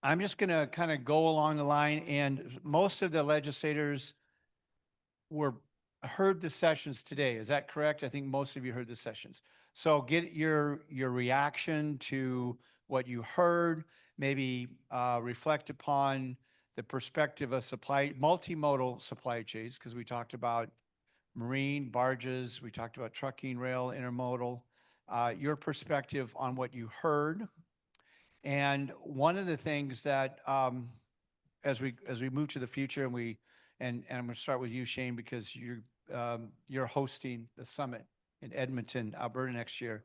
I'm just going to kind of go along the line, and most of the legislators were heard the sessions today. Is that correct? I think most of you heard the sessions. So get your reaction to what you heard, maybe reflect upon the perspective of multimodal supply chains, because we talked about marine, barges, we talked about trucking, rail, intermodal, your perspective on what you heard. And one of the things that, as we move to the future, and I'm going to start with you, Shane, because you're hosting the summit in Edmonton, Alberta next year.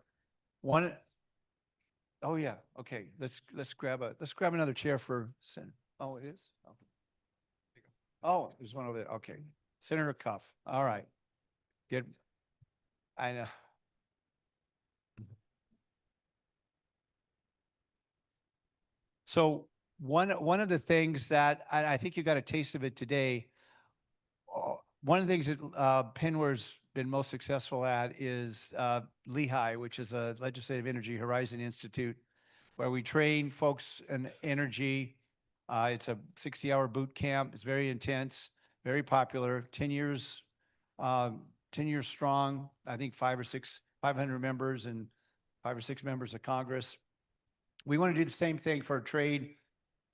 One, oh yeah, okay. Let's grab another chair for Senator. Oh, it is. Oh, there's one over there. Okay, Senator Cuff. All right, get. I know. So one of the things that I think you got a taste of it today. One of the things that PNWER's been most successful at is Lehigh, which is a Legislative Energy Horizon Institute, where we train folks in energy. It's a 60-hour boot camp. It's very intense, very popular. 10 years, 10 years strong. I think 500 members and 5 or 6 members of Congress. We want to do the same thing for trade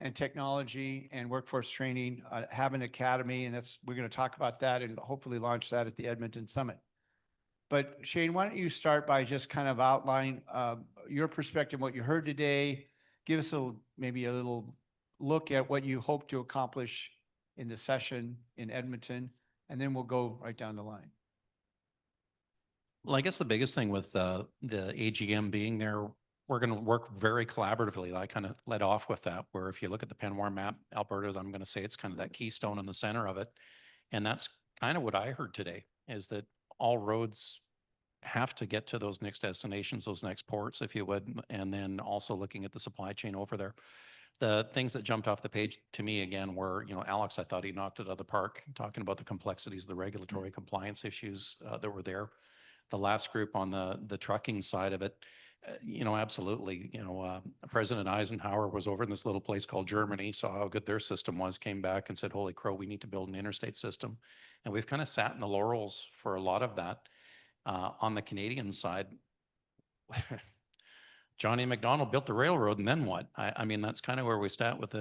and technology and workforce training, have an academy, and we're going to talk about that and hopefully launch that at the Edmonton Summit. But Shane, why don't you start by just kind of outline your perspective, what you heard today, give us maybe a little look at what you hope to accomplish in the session in Edmonton, and then we'll go right down the line. Well, I guess the biggest thing with the AGM being there, we're going to work very collaboratively. I kind of led off with that, where if you look at the PNWER map, Alberta, I'm going to say it's kind of that keystone in the center of it. And that's kind of what I heard today, is that all roads have to get to those next destinations, those next ports, if you would, and then also looking at the supply chain over there. The things that jumped off the page to me again were, Alex, I thought he knocked it out of the park, talking about the complexities, the regulatory compliance issues that were there. The last group on the trucking side of it, absolutely. President Eisenhower was over in this little place called Germany, saw how good their system was, came back and said, holy crow, we need to build an interstate system. And we've kind of sat in the laurels for a lot of that. On the Canadian side, Johnny McDonald built the railroad, and then what? I mean, that's kind of where we start with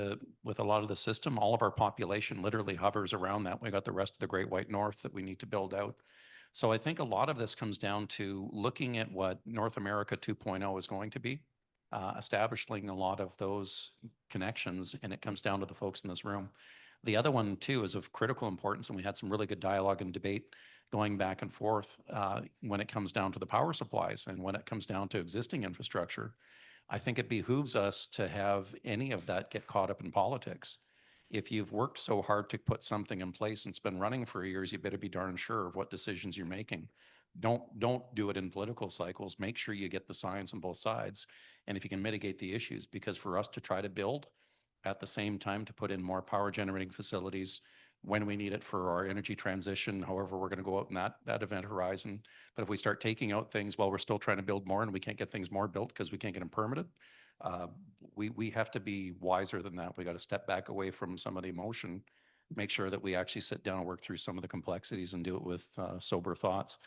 a lot of the system. All of our population literally hovers around that. We got the rest of the Great White North that we need to build out. So I think a lot of this comes down to looking at what North America 2.0 is going to be, establishing a lot of those connections, and it comes down to the folks in this room. The other one too is of critical importance, and we had some really good dialogue and debate going back and forth when it comes down to the power supplies and when it comes down to existing infrastructure. I think it behooves us to have any of that get caught up in politics. If you've worked so hard to put something in place and it's been running for years, you better be darn sure of what decisions you're making. Don't do it in political cycles. Make sure you get the science on both sides. And if you can mitigate the issues, because for us to try to build at the same time to put in more power generating facilities when we need it for our energy transition, however we're going to go out in that event horizon. But if we start taking out things while we're still trying to build more and we can't get things more built because we can't get them permitted, we have to be wiser than that. We got to step back away from some of the emotion, make sure that we actually sit down and work through some of the complexities and do it with sober thoughts.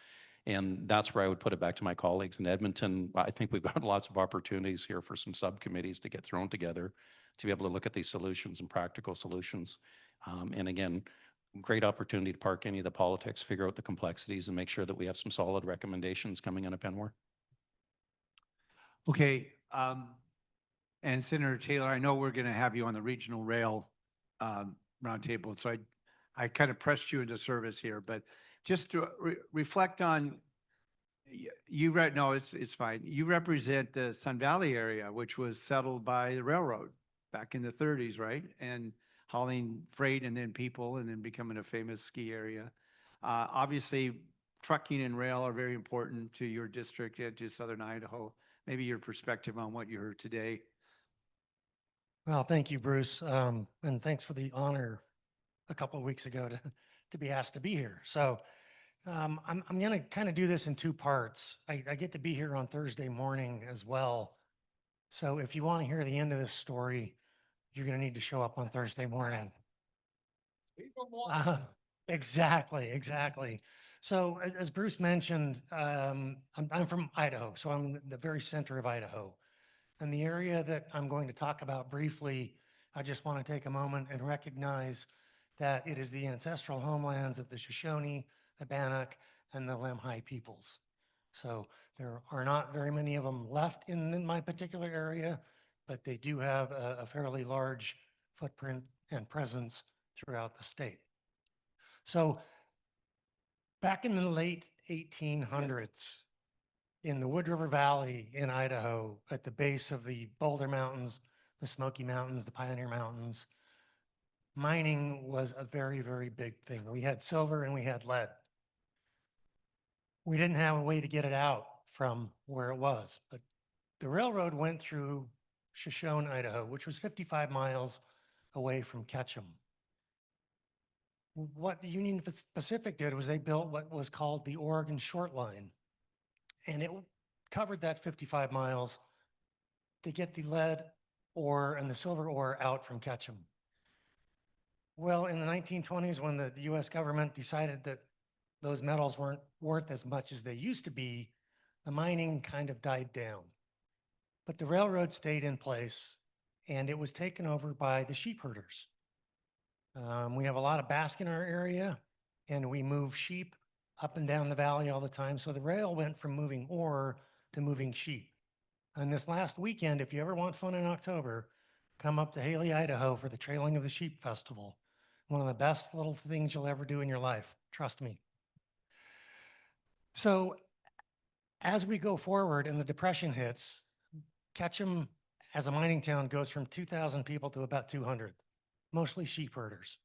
And that's where I would put it back to my colleagues in Edmonton. I think we've got lots of opportunities here for some subcommittees to get thrown together to be able to look at these solutions and practical solutions. And again, great opportunity to park any of the politics, figure out the complexities, and make sure that we have some solid recommendations coming out of PNWER. Okay. And Senator Taylor, I know we're going to have you on the regional rail roundtable, so I kind of pressed you into service here, but just to reflect on, no, it's fine. You represent the Sun Valley area, which was settled by the railroad back in the 30s, right? And hauling freight and then people and then becoming a famous ski area. Obviously, trucking and rail are very important to your district and to Southern Idaho. Maybe your perspective on what you heard today. Well, thank you, Bruce. And thanks for the honor a couple of weeks ago to be asked to be here. So I'm going to kind of do this in two parts. I get to be here on Thursday morning as well. So if you want to hear the end of this story, you're going to need to show up on Thursday morning. Uh, exactly. So as Bruce mentioned, I'm from Idaho, so I'm the very center of Idaho. And the area that I'm going to talk about briefly, I just want to take a moment and recognize that it is the ancestral homelands of the Shoshone, the Bannock, and the Lemhi peoples. So there are not very many of them left in my particular area, but they do have a fairly large footprint and presence throughout the state. So back in the late 1800s, in the Wood River Valley in Idaho, at the base of the Boulder Mountains, the Smoky Mountains, the Pioneer Mountains, mining was a very, very big thing. We had silver and we had lead. We didn't have a way to get it out from where it was, but the railroad went through Shoshone, Idaho, which was 55 miles away from Ketchum. What the Union Pacific did was they built what was called the Oregon Short Line, and it covered that 55 miles to get the lead ore and the silver ore out from Ketchum. Well, in the 1920s, when the US government decided that those metals weren't worth as much as they used to be, the mining kind of died down. But the railroad stayed in place, and it was taken over by the sheep herders. We have a lot of Basque in our area, and we move sheep up and down the valley all the time. So the rail went from moving ore to moving sheep. And this last weekend, if you ever want fun in October, come up to Haley, Idaho for the Trailing of the Sheep Festival. One of the best little things you'll ever do in your life. Trust me. So as we go forward and the Depression hits, Ketchum as a mining town goes from 2,000 people to about 200, mostly sheep herders.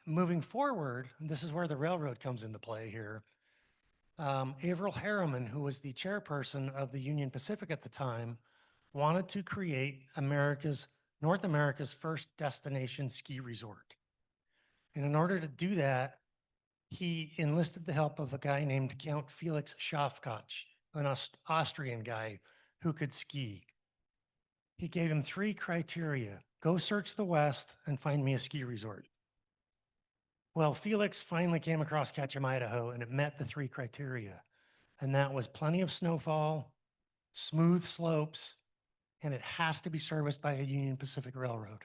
Moving forward, this is where the railroad comes into play here. Averill Harriman, who was the chairperson of the Union Pacific at the time, wanted to create North America's first destination ski resort. And in order to do that, he enlisted the help of a guy named Count Felix Schafkatsch, an Austrian guy who could ski. He gave him 3 criteria: go search the West and find me a ski resort. Well, Felix finally came across Ketchum, Idaho, and it met the 3 criteria. And that was plenty of snowfall, smooth slopes, and it has to be serviced by a Union Pacific Railroad.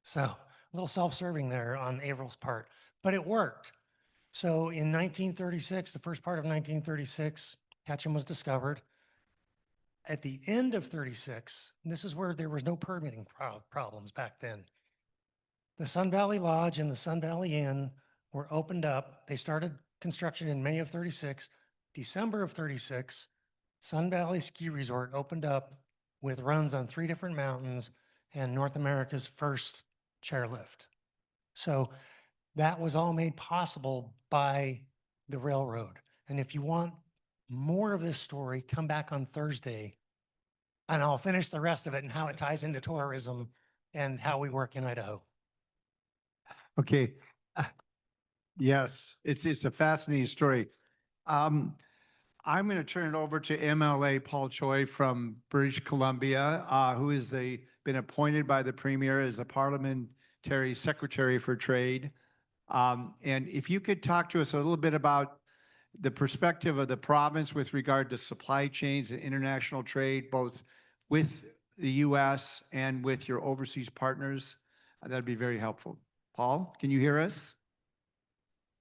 So a little self-serving there on Averill's part, but it worked. So in 1936, the first part of 1936, Ketchum was discovered. At the end of 36, and this is where there was no permitting problems back then, the Sun Valley Lodge and the Sun Valley Inn were opened up. They started construction in May of 36. December of 36, Sun Valley Ski Resort opened up with runs on 3 different mountains and North America's first chairlift. So that was all made possible by the railroad. And if you want more of this story, come back on Thursday and I'll finish the rest of it and how it ties into tourism and how we work in Idaho. Okay. Yes, it's a fascinating story. I'm going to turn it over to MLA Paul Choi from British Columbia, who is been appointed by the Premier as a Parliamentary Secretary for Trade. And if you could talk to us a little bit about the perspective of the province with regard to supply chains and international trade, both with the U.S. and with your overseas partners, that'd be very helpful. Paul, can you hear us?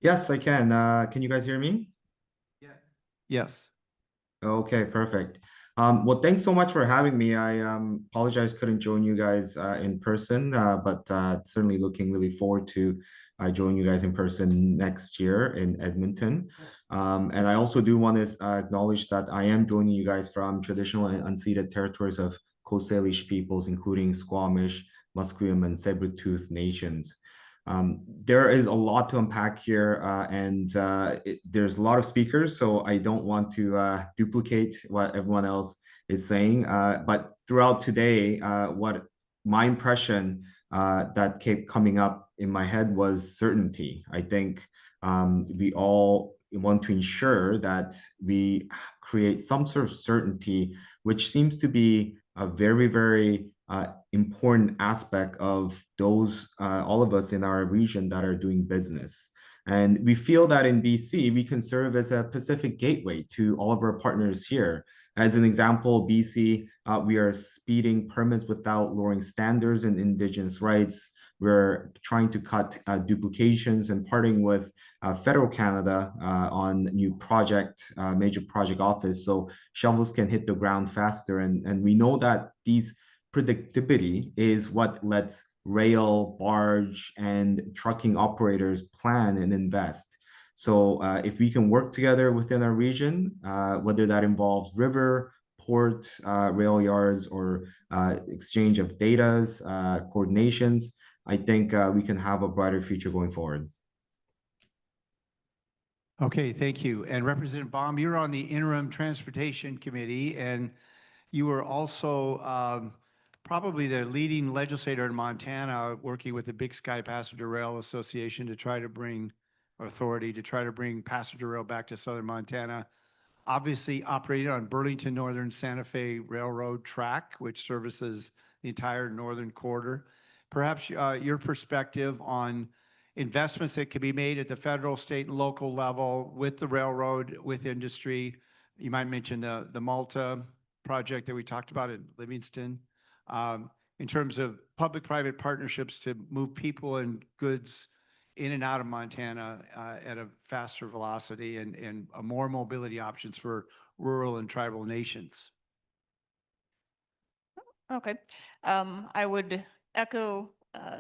Yes, I can. Can you guys hear me? Yeah. Yes. Okay, perfect. Well, thanks so much for having me. I apologize couldn't join you guys in person, but certainly looking really forward to joining you guys in person next year in Edmonton. And I also do want to acknowledge that I am joining you guys from traditional and unceded territories of Coast Salish peoples, including Squamish, Musqueam, and Saber-Tooth nations. There is a lot to unpack here, and there's a lot of speakers, so I don't want to duplicate what everyone else is saying. But throughout today, what my impression that kept coming up in my head was certainty. I think we all want to ensure that we create some sort of certainty, which seems to be very, very important aspect of those all of us in our region that are doing business. And we feel that in BC, we can serve as a Pacific gateway to all of our partners here. As an example, BC, we are speeding permits without lowering standards and Indigenous rights. We're trying to cut duplications and partnering with federal Canada on new major project office, so shovels can hit the ground faster. And we know that these predictability is what lets rail, barge, and trucking operators plan and invest. So if we can work together within our region, whether that involves river, port, rail yards, or exchange of datas, coordinations, I think we can have a brighter future going forward. Okay, thank you. And Representative Baum, you're on the Interim Transportation Committee, and you were also probably the leading legislator in Montana working with the Big Sky Passenger Rail Association to try to bring passenger rail back to southern Montana. Obviously operated on Burlington Northern Santa Fe Railroad track, which services the entire northern quarter. Perhaps your perspective on investments that can be made at the federal, state, and local level with the railroad, with industry. You might mention the Malta project that we talked about in Livingston, in terms of public-private partnerships to move people and goods in and out of Montana at a faster velocity and more mobility options for rural and tribal nations. Okay. I would echo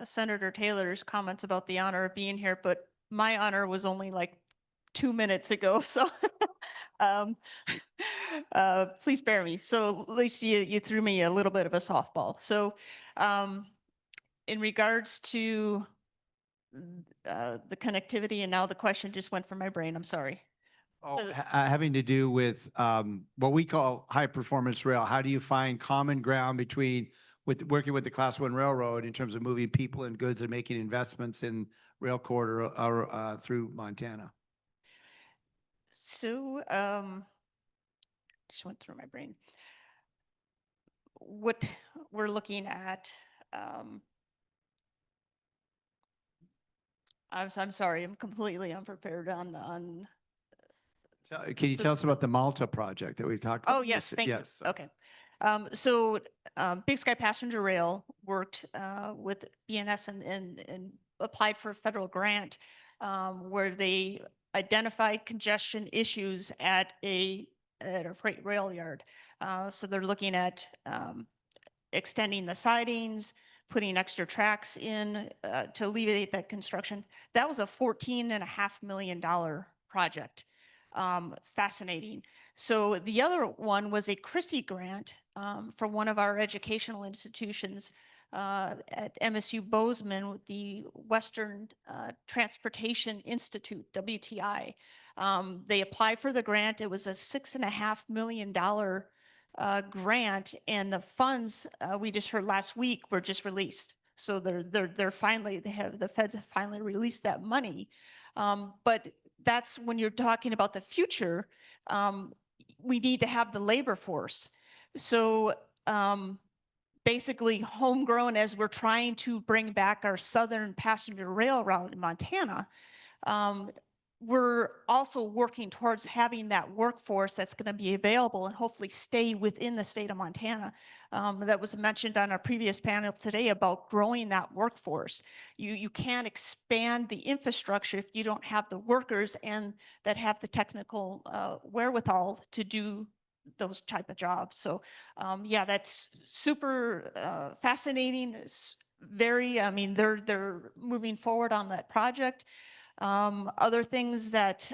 Senator Taylor's comments about the honor of being here, but my honor was only like 2 minutes ago. So please bear me. So at least you threw me a little bit of a softball. So in regards to the connectivity, and now the question just went from my brain, I'm sorry. Oh, having to do with what we call high performance rail. How do you find common ground between working with the Class 1 railroad in terms of moving people and goods and making investments in rail corridor through Montana? So just went through my brain. What we're looking at, I'm sorry, I'm completely unprepared on. Can you tell us about the Malta project that we talked about? Oh, yes, thank you. Yes. Okay. So Big Sky Passenger Rail worked with BNS and applied for a federal grant where they identified congestion issues at a freight rail yard. So they're looking at extending the sidings, putting extra tracks in to alleviate that construction. That was a $14.5 million project. Fascinating. So the other one was a Chrissy grant from one of our educational institutions at MSU Bozeman with the Western Transportation Institute, WTI. They applied for the grant. It was a $6.5 million grant, and the funds we just heard last week were just released. So the feds have finally released that money. But that's when you're talking about the future, we need to have the labor force. So basically homegrown, as we're trying to bring back our southern passenger rail route in Montana, we're also working towards having that workforce that's going to be available and hopefully stay within the state of Montana. That was mentioned on our previous panel today about growing that workforce. You can't expand the infrastructure if you don't have the workers and that have the technical wherewithal to do those type of jobs. So yeah, that's super fascinating. It's very, I mean, they're moving forward on that project. Other things that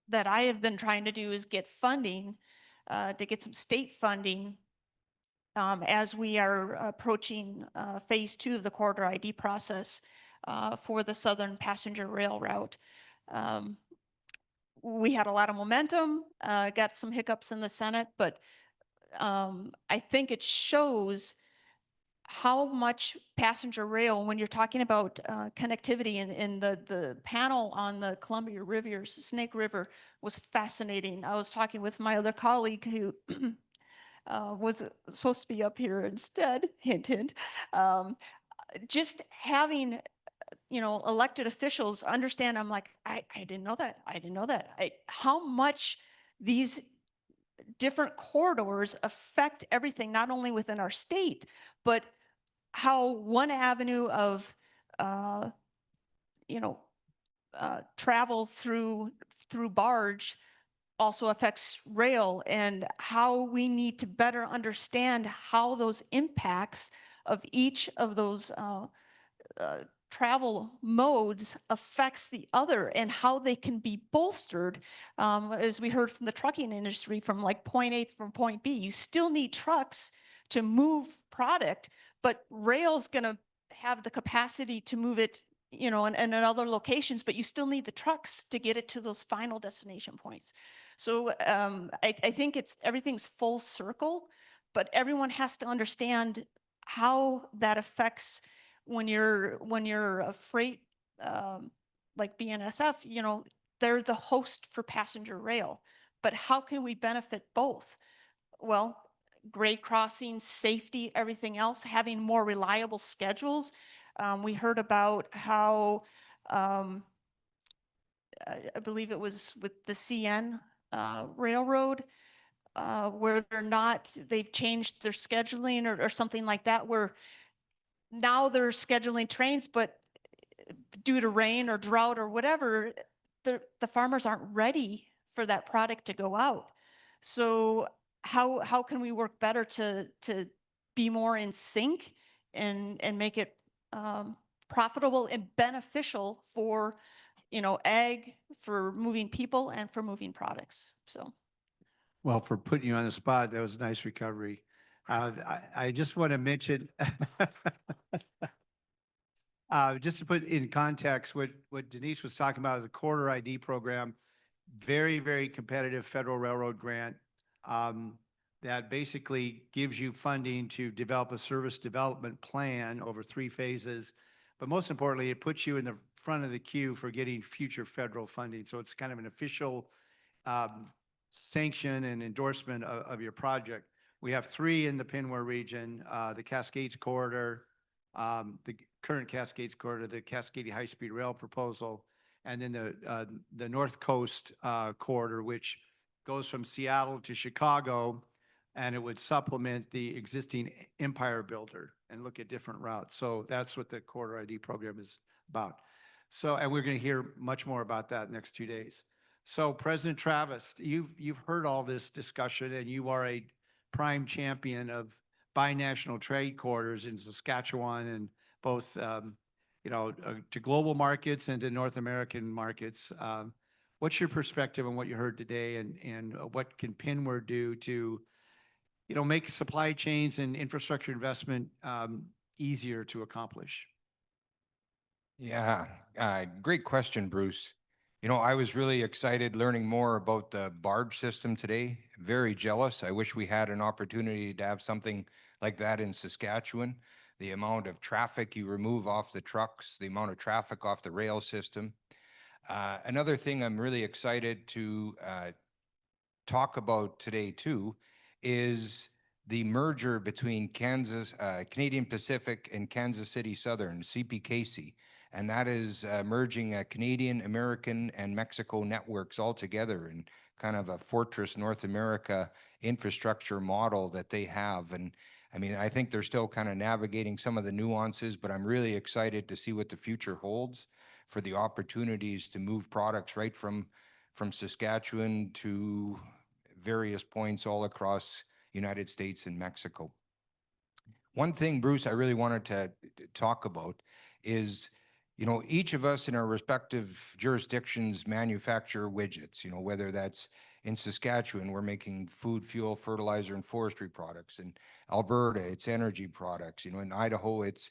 that I have been trying to do is get funding, to get some state funding as we are approaching phase 2 of the corridor ID process for the southern passenger rail route. We had a lot of momentum, got some hiccups in the Senate, but I think it shows how much passenger rail, when you're talking about connectivity, in the panel on the Columbia River's Snake River was fascinating. I was talking with my other colleague who was supposed to be up here instead, hint, hint. Just having, elected officials understand, I'm like, I didn't know that. I didn't know that. How much these different corridors affect everything, not only within our state, but how one avenue of, uh, you know, travel through barge also affects rail, and how we need to better understand how those impacts of each of those travel modes affects the other, and how they can be bolstered. As we heard from the trucking industry, from like point A from point B, you still need trucks to move product, but rail's going to have the capacity to move it, and in other locations, but you still need the trucks to get it to those final destination points. So I think everything's full circle, but everyone has to understand how that affects when you're a freight, like BNSF, they're the host for passenger rail, but how can we benefit both? Well, grade crossings, safety, everything else, having more reliable schedules. We heard about how, I believe it was with the CN Railroad, where they've changed their scheduling or something like that, where now they're scheduling trains, but due to rain or drought or whatever, the farmers aren't ready for that product to go out. So how can we work better to be more in sync and make it profitable and beneficial for, ag, for moving people and for moving products? So. Well, for putting you on the spot, that was a nice recovery. I just want to mention, just to put in context, what Denise was talking about is a corridor ID program, very, very competitive federal railroad grant that basically gives you funding to develop a service development plan over 3 phases. But most importantly, it puts you in the front of the queue for getting future federal funding. So it's kind of an official sanction and endorsement of your project. We have 3 in the PNWER region, the Cascades Corridor, the current Cascades Corridor, the Cascadia High-Speed Rail proposal, and then the North Coast Corridor, which goes from Seattle to Chicago, and it would supplement the existing Empire Builder and look at different routes. So that's what the Corridor ID program is about. So, and we're going to hear much more about that next 2 days. So President Travis, you've heard all this discussion, and you are a prime champion of binational trade corridors in Saskatchewan and both, to global markets and to North American markets. What's your perspective on what you heard today, and what can PNWER do to, make supply chains and infrastructure investment easier to accomplish? Yeah, great question, Bruce. I was really excited learning more about the barge system today. Very jealous. I wish we had an opportunity to have something like that in Saskatchewan. The amount of traffic you remove off the trucks, the amount of traffic off the rail system. Another thing I'm really excited to talk about today too is the merger between Canadian Pacific and Kansas City Southern, CPKC. And that is merging Canadian, American, and Mexico networks all together in kind of a fortress North America infrastructure model that they have. And I mean, I think they're still kind of navigating some of the nuances, but I'm really excited to see what the future holds for the opportunities to move products right from Saskatchewan to various points all across United States and Mexico. One thing, Bruce, I really wanted to talk about is, each of us in our respective jurisdictions manufacture widgets, whether that's in Saskatchewan, we're making food, fuel, fertilizer, and forestry products. In Alberta, it's energy products. In Idaho, it's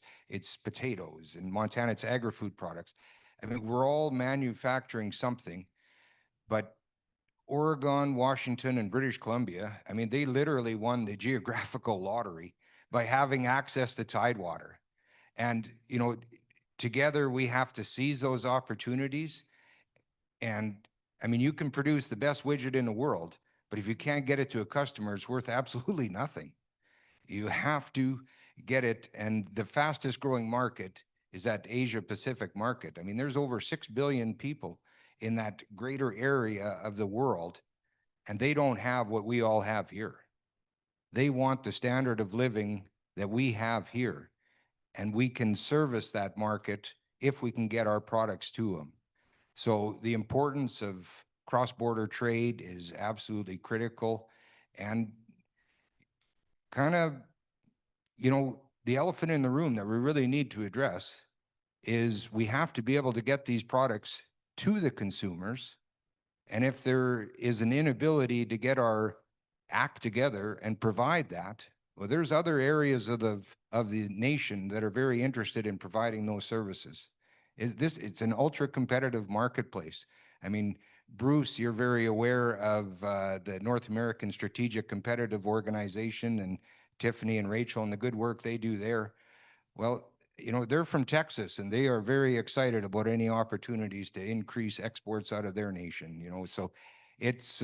potatoes. In Montana, it's agri-food products. I mean, we're all manufacturing something, but Oregon, Washington, and British Columbia, I mean, they literally won the geographical lottery by having access to Tidewater. And, together we have to seize those opportunities. And I mean, you can produce the best widget in the world, But if you can't get it to a customer, it's worth absolutely nothing. You have to get it. And the fastest growing market is that Asia Pacific market. I mean, there's over 6 billion people in that greater area of the world, and they don't have what we all have here. They want the standard of living that we have here, and we can service that market if we can get our products to them. So the importance of cross-border trade is absolutely critical. And kind of, you know, the elephant in the room that we really need to address is we have to be able to get these products to the consumers. And if there is an inability to get our act together and provide that, well, there's other areas of the nation that are very interested in providing those services. It's an ultra competitive marketplace. I mean, Bruce, you're very aware of the North American Strategic Competitive Organization, and Tiffany and Rachel and the good work they do there. Well, you know, they're from Texas, and they are very excited about any opportunities to increase exports out of their nation, you know. So it's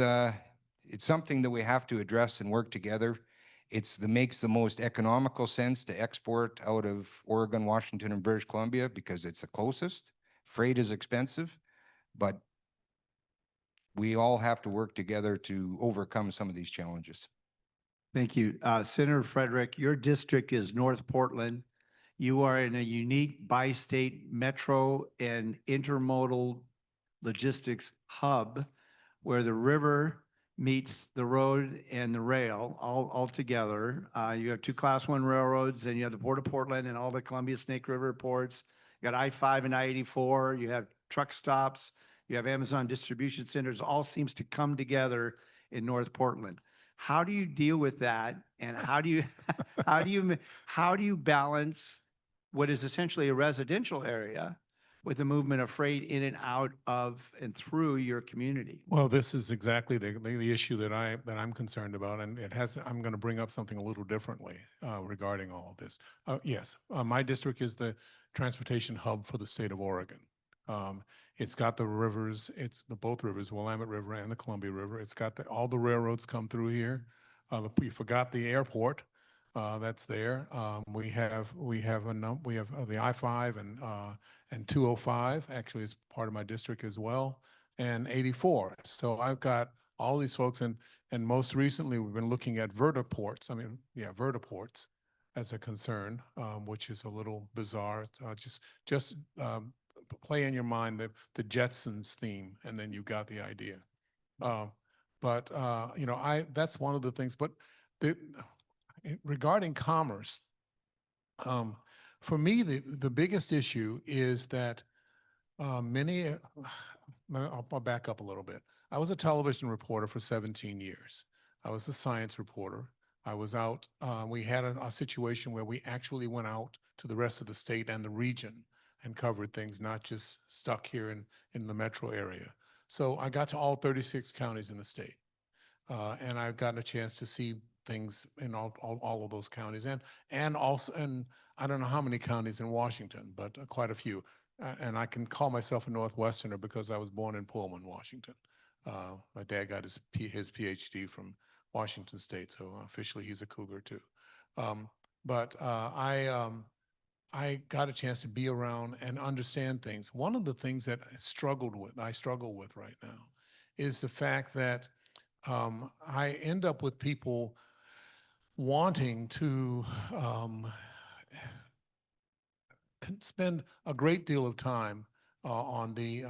something that we have to address and work together. Makes the most economical sense to export out of Oregon, Washington, and British Columbia because it's the closest. Freight is expensive, but we all have to work together to overcome some of these challenges. Thank you. Senator Frederick, your district is North Portland. You are in a unique bi-state metro and intermodal logistics hub where the river meets the road and the rail all together. You have two Class 1 railroads, and you have the Port of Portland and all the Columbia Snake River ports. You got I-5 and I-84. You have truck stops. You have Amazon distribution centers. All seems to come together in North Portland. How do you deal with that? And how do you balance what is essentially a residential area with the movement of freight in and out of and through your community? Well, this is exactly the issue that I'm concerned about, and I'm going to bring up something a little differerly regarding all of this. Yes, my district is the transportation hub for the state of Oregon. It's got the rivers, both rivers, Willamette River and the Columbia River. It's got all the railroads come through here. We forgot the airport. That's there. We have the I-5 and 205. Actually, it's part of my district as well, and 84. So I've got all these folks, and most recently we've been looking at vertiports. Vertiports as a concern, which is a little bizarre. Just play in your mind the Jetsons theme, and then you got the idea. You know, that's one of the things. But regarding commerce, for me, the biggest issue is that I'll back up a little bit. I was a television reporter for 17 years. I was a science reporter. I was out, we had a situation where we actually went out to the rest of the state and the region and covered things, not just stuck here in the metro area. So I got to all 36 counties in the state. And I've gotten a chance to see things in all of those counties, and also, and I don't know how many counties in Washington, but quite a few. And I can call myself a Northwesterner because I was born in Pullman, Washington. My dad got his PhD from Washington State, so officially he's a Cougar too. I got a chance to be around and understand things. One of the things that I struggle with right now is the fact that I end up with people wanting to spend a great deal of time on the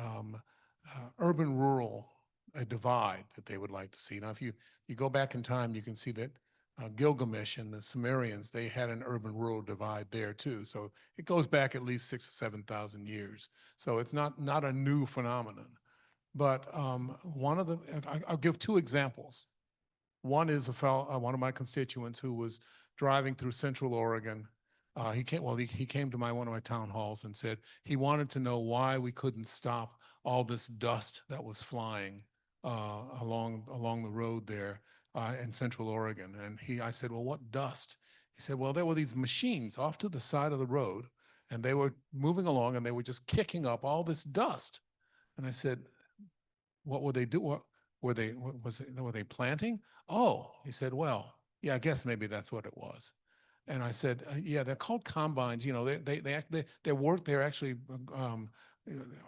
urban-rural divide that they would like to see. Now, if you go back in time, you can see that Gilgamesh and the Sumerians, they had an urban-rural divide there too. So it goes back at least 6,000 or 7,000 years. So it's not a new phenomenon. But I'll give two examples. One is one of my constituents who was driving through Central Oregon. He came to one of my town halls and said he wanted to know why we couldn't stop all this dust that was flying along the road there in Central Oregon. And I said, well, what dust? He said, well, there were these machines off to the side of the road, and they were moving along, and they were just kicking up all this dust. And I said, what would they do? were they planting? Oh, he said, well, yeah, I guess maybe that's what it was. And I said, yeah, they're called combines. You know, they're actually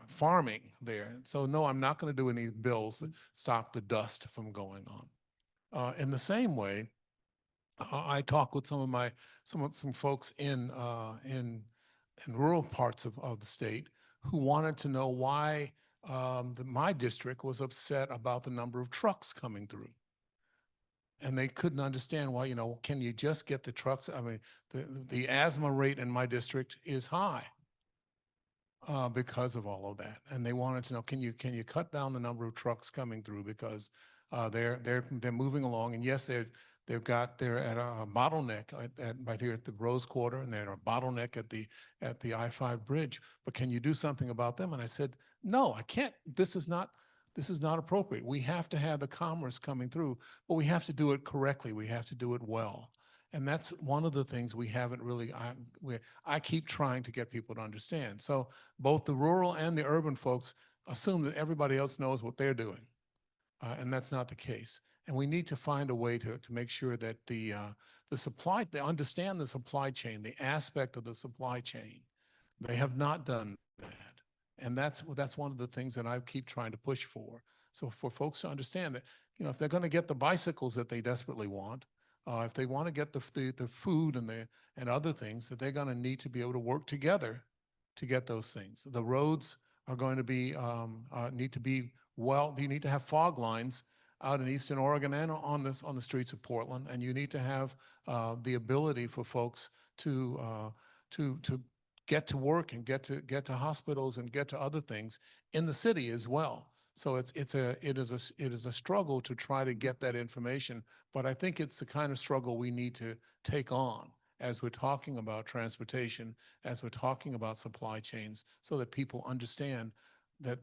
farming there. So no, I'm not going to do any bills that stop the dust from going on. In the same way, I talked with some folks in rural parts of the state who wanted to know why my district was upset about the number of trucks coming through. And they couldn't understand why, you know, can you just get the trucks? I mean, the asthma rate in my district is high because of all of that. And they wanted to know, can you cut down the number of trucks coming through, because they're moving along. And yes, they're at a bottleneck right here at the Rose Quarter, and they're at a bottleneck at the I-5 bridge. But can you do something about them? And I said, no, I can't. This is not appropriate. We have to have the commerce coming through, but we have to do it correctly. We have to do it well. And that's one of the things we haven't really, I keep trying to get people to understand. So both the rural and the urban folks assume that everybody else knows what they're doing. And that's not the case. And we need to find a way to make sure that they understand the supply chain, the aspect of the supply chain. They have not done that. And that's one of the things that I keep trying to push for. So for folks to understand that, you know, if they're going to get the bicycles that they desperately want, if they want to get the food and other things, that they're going to need to be able to work together to get those things. The roads are going to be need to be you need to have fog lines out in Eastern Oregon and on the streets of Portland, and you need to have the ability for folks to get to work and get to hospitals and get to other things in the city as well. So it is a struggle to try to get that information, but I think it's the kind of struggle we need to take on as we're talking about transportation, as we're talking about supply chains, so that people understand that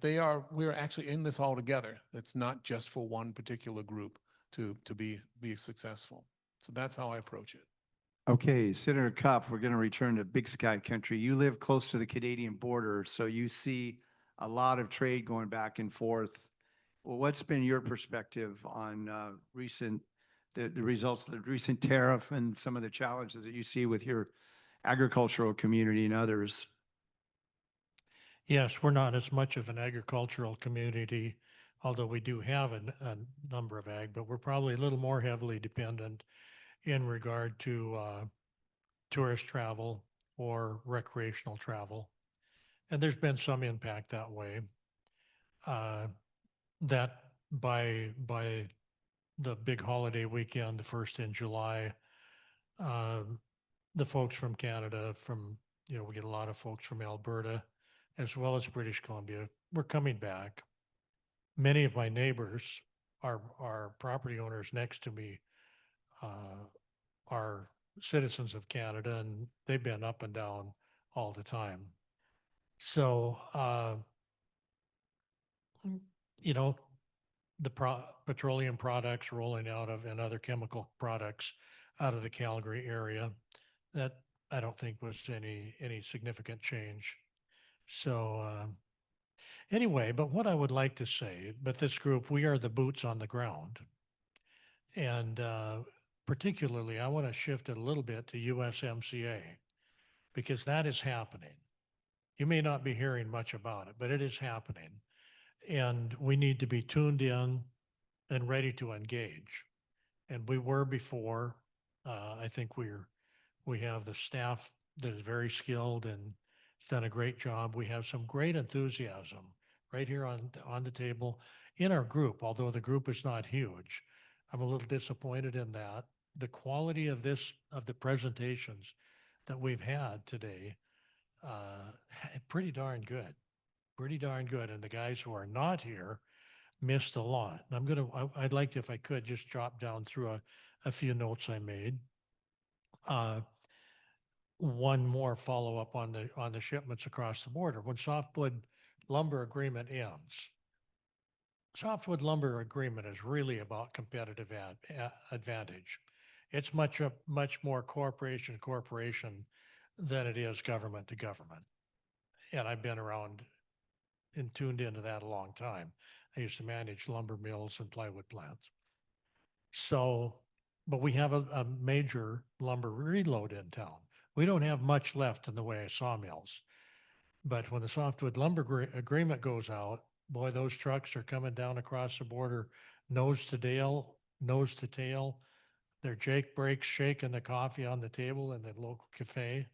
we're actually in this all together. It's not just for one particular group to be successful. So that's how I approach it. Okay, Senator Cuff, we're going to return to Big Sky country. You live close to the Canadian border, so you see a lot of trade going back and forth. Well, what's been your perspective on the results of the recent tariff and some of the challenges that you see with your agricultural community and others? Yes, we're not as much of an agricultural community, although we do have a number of ag, but we're probably a little more heavily dependent in regard to tourist travel or recreational travel. And there's been some impact that way. That by the big holiday weekend, the 1st in July, the folks from Canada, we get a lot of folks from Alberta, as well as British Columbia, we're coming back. Many of my neighbors, our property owners next to me, are citizens of Canada, and they've been up and down all the time. So, the petroleum products rolling out of and other chemical products out of the Calgary area, that I don't think was any significant change. So anyway, but what I would like to say, but this group, we are the boots on the ground. And particularly, I want to shift it a little bit to USMCA, because that is happening. You may not be hearing much about it, but it is happening. And we need to be tuned in and ready to engage. And we were before. I think we have the staff that is very skilled and has done a great job. We have some great enthusiasm right here on the table in our group, although the group is not huge. I'm a little disappointed in that. The quality of the presentations that we've had today, pretty darn good. And the guys who are not here missed a lot. I'd like to, if I could, just drop down through a few notes I made. One more follow-up on the shipments across the border. When softwood lumber agreement ends, softwood lumber agreement is really about competitive advantage. It's much more corporation than it is government to government. And I've been around and tuned into that a long time. I used to manage lumber mills and plywood plants. So, but we have a major lumber reload in town. We don't have much left in the way of sawmills. But when the softwood lumber agreement goes out, boy, those trucks are coming down across the border, nose to tail, nose to tail. They're Jake breaks shaking the coffee on the table in the local cafe.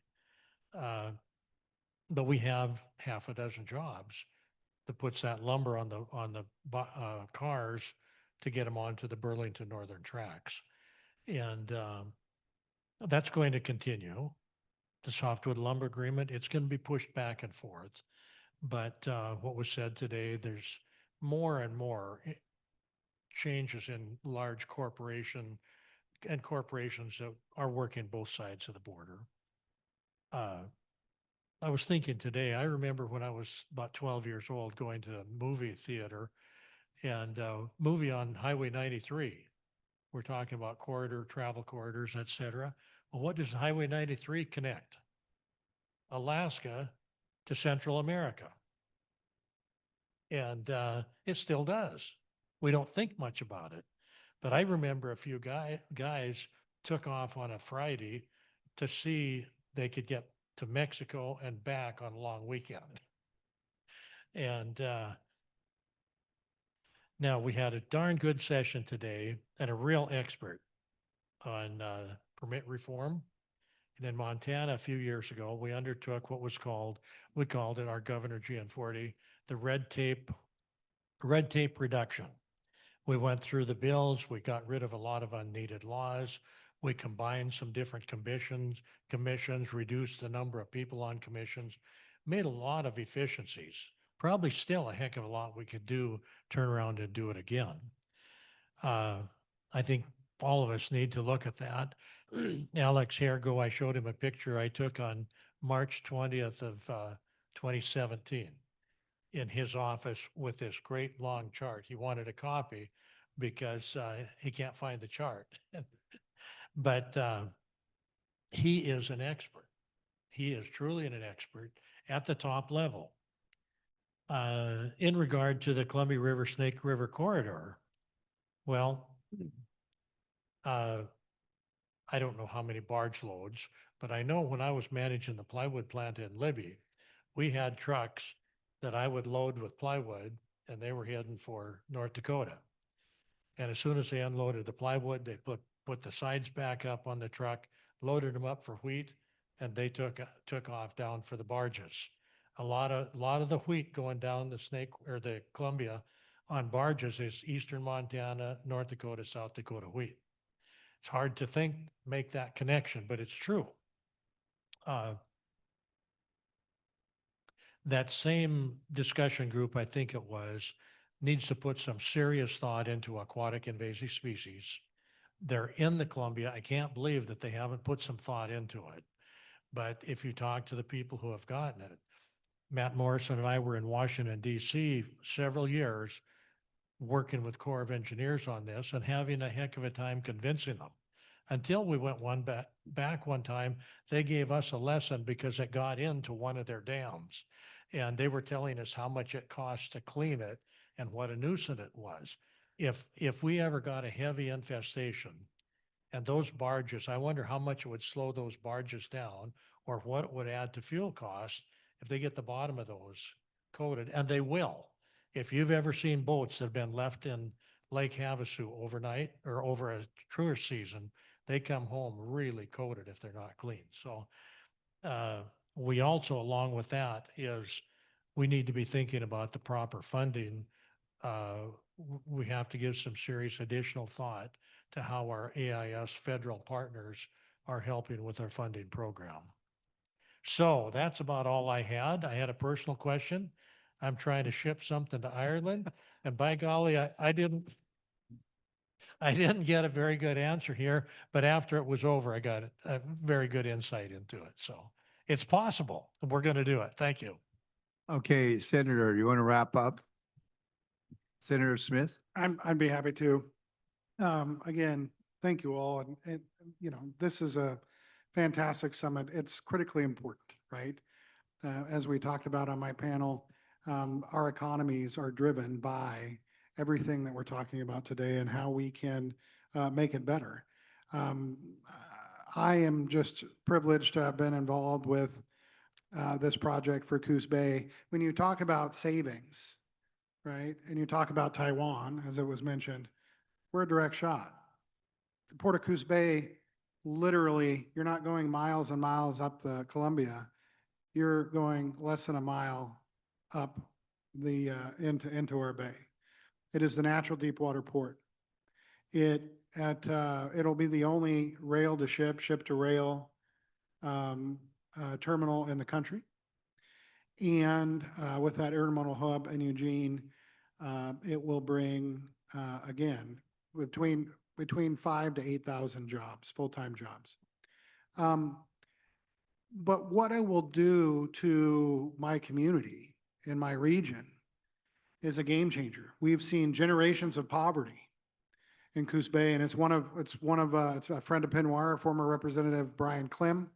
But we have half a dozen jobs that puts that lumber on the cars to get them onto the Burlington Northern tracks. And that's going to continue. The softwood lumber agreement, it's going to be pushed back and forth. But what was said today, there's more and more changes in large corporations that are working both sides of the border. I was thinking today, I remember when I was about 12 years old going to a movie theater and movie on Highway 93. We're talking about travel corridors, et cetera. Well, what does Highway 93 connect? Alaska to Central America. And it still does. We don't think much about it. But I remember a few guys took off on a Friday to see they could get to Mexico and back on a long weekend. And now we had a darn good session today and a real expert on permit reform. And in Montana, a few years ago, we undertook what was called, we called it our Governor GN40, the red tape reduction. We went through the bills, we got rid of a lot of unneeded laws, we combined some different commissions, reduced the number of people on commissions, made a lot of efficiencies. Probably still a heck of a lot we could do, turn around and do it again. I think all of us need to look at that. Alex Hergo, I showed him a picture I took on March 20th of 2017 in his office with this great long chart. He wanted a copy because he can't find the chart. But he is an expert. He is truly an expert at the top level. In regard to the Columbia River Snake River corridor, well, I don't know how many barge loads, but I know when I was managing the plywood plant in Libby, we had trucks that I would load with plywood and they were heading for North Dakota. And as soon as they unloaded the plywood, they put the sides back up on the truck, loaded them up for wheat, and they took off down for the barges. A lot of the wheat going down the Snake or the Columbia on barges is Eastern Montana, North Dakota, South Dakota wheat. It's hard to make that connection, but it's true. That same discussion group, I think it was, needs to put some serious thought into aquatic invasive species. They're in the Columbia. I can't believe that they haven't put some thought into it. But if you talk to the people who have gotten it, Matt Morrison and I were in Washington, D.C. several years working with Corps of Engineers on this and having a heck of a time convincing them. Until we went back one time, they gave us a lesson because it got into one of their dams. And they were telling us how much it cost to clean it and what a nuisance it was. If we ever got a heavy infestation and those barges, I wonder how much it would slow those barges down or what it would add to fuel costs if they get the bottom of those coated, and they will. If you've ever seen boats that have been left in Lake Havasu overnight or over a truer season, they come home really coated if they're not clean. So we also, along with that, is we need to be thinking about the proper funding. We have to give some serious additional thought to how our AIS federal partners are helping with our funding program. So that's about all I had. I had a personal question. I'm trying to ship something to Ireland, and by golly, I didn't get a very good answer here, but after it was over, I got a very good insight into it. So it's possible. We're going to do it. Thank you. Okay, Senator, you want to wrap up? Senator Smith? I'd be happy to. Again, thank you all. And, you know, this is a fantastic summit. It's critically important, right? As we talked about on my panel, our economies are driven by everything that we're talking about today and how we can make it better. Um, I am just privileged to have been involved with this project for Coos Bay. When you talk about savings, right, and you talk about Taiwan, as it was mentioned, we're a direct shot. The Port of Coos Bay, literally, you're not going miles and miles up the Columbia. You're going less than a mile up the into our bay. It is the natural deep water port. It'll be the only rail to ship, ship to rail terminal in the country. And with that intermodal hub in Eugene, it will bring again between 5,000 to 8,000 jobs, full-time jobs. But what it will do to my community in my region is a game changer. We've seen generations of poverty in Coos Bay, and it's a friend of PNWER, former Representative Brian Klim,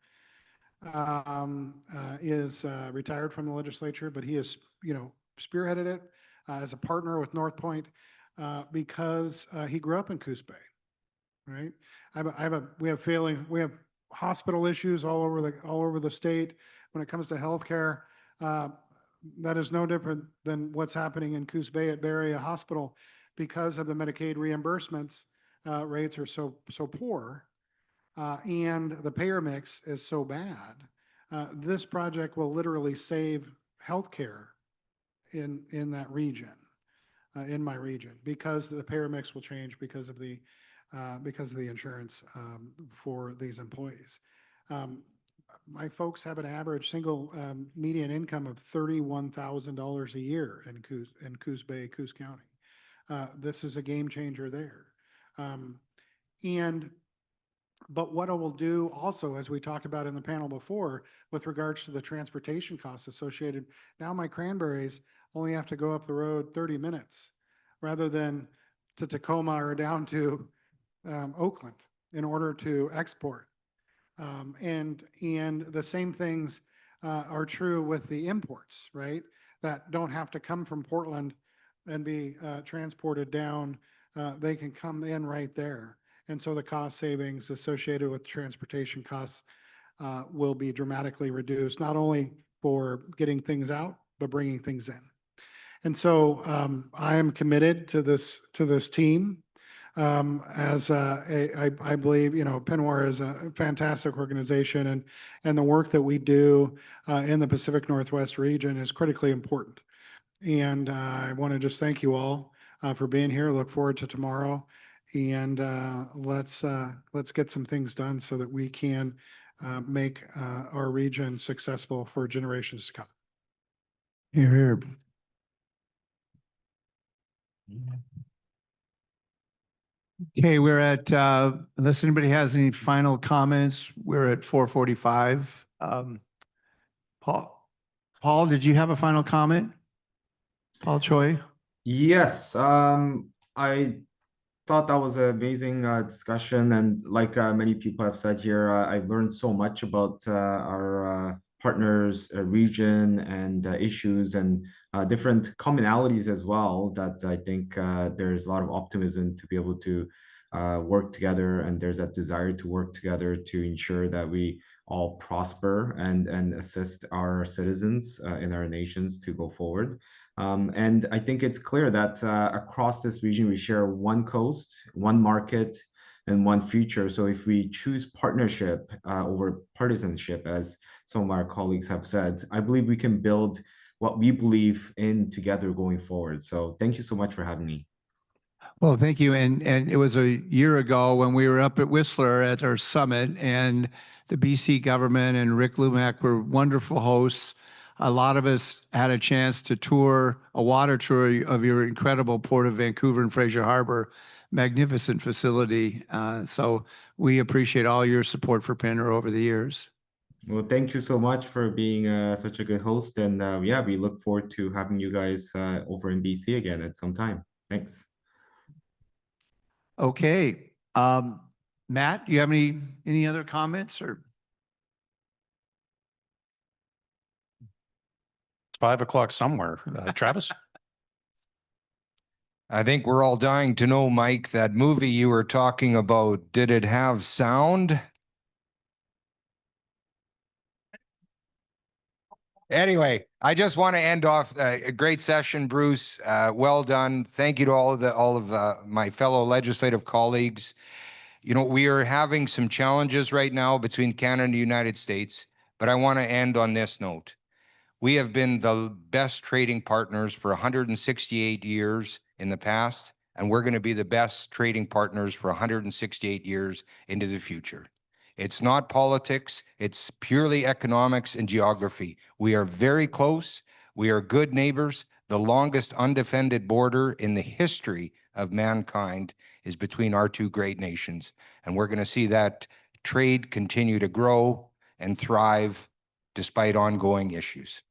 is retired from the legislature, but he has, spearheaded it as a partner with North Point because he grew up in Coos Bay, right? We have hospital issues all over the state when it comes to healthcare. That is no different than what's happening in Coos Bay at Bay Area Hospital because of the Medicaid reimbursements rates are so poor. And the payer mix is so bad. This project will literally save healthcare in that region, in my region, because the payer mix will change because of the insurance for these employees. My folks have an average single median income of $31,000 a year in Coos Bay, Coos County. This is a game changer there. But what it will do also, as we talked about in the panel before, with regards to the transportation costs associated, now my cranberries only have to go up the road 30 minutes rather than to Tacoma or down to Oakland in order to export. And the same things are true with the imports, right? That don't have to come from Portland and be transported down. They can come in right there. And so the cost savings associated with transportation costs will be dramatically reduced, not only for getting things out, but bringing things in. And so I am committed to this team. I believe, PNWER is a fantastic organization, and the work that we do in the Pacific Northwest region is critically important. And I want to just thank you all for being here. Look forward to tomorrow. And let's get some things done so that we can make our region successful for generations to come. Here. Okay, we're at, unless anybody has any final comments, we're at 4:45. Paul, did you have a final comment? Paul Choi? Yes, I thought that was an amazing discussion, and like many people have said here, I've learned so much about our partners, region, and issues, and different commonalities as well, that I think there's a lot of optimism to be able to work together, and there's that desire to work together to ensure that we all prosper and assist our citizens in our nations to go forward. And I think it's clear that across this region, we share one coast, one market, and one future. So if we choose partnership over partisanship, as some of our colleagues have said, I believe we can build what we believe in together going forward. So thank you so much for having me. Well, thank you. And it was a year ago when we were up at Whistler at our summit, and the BC government and Rick Lumack were wonderful hosts. A lot of us had a chance to tour a water tour of your incredible Port of Vancouver and Fraser Harbor, magnificent facility. So we appreciate all your support for PNWER over the years. Well, thank you so much for being such a good host. And yeah, we look forward to having you guys over in BC again at some time. Thanks. Okay. Matt, do you have any other comments or? It's 5 o'clock somewhere. Travis? I think we're all dying to know, Mike, that movie you were talking about, did it have sound? Anyway, I just want to end off a great session, Bruce. Well done. Thank you to all of my fellow legislative colleagues. You know, we are having some challenges right now between Canada and the United States, but I want to end on this note. We have been the best trading partners for 168 years in the past, and we're going to be the best trading partners for 168 years into the future. It's not politics, it's purely economics and geography. We are very close. We are good neighbors. The longest undefended border in the history of mankind is between our two great nations. And we're going to see that trade continue to grow and thrive despite ongoing issues.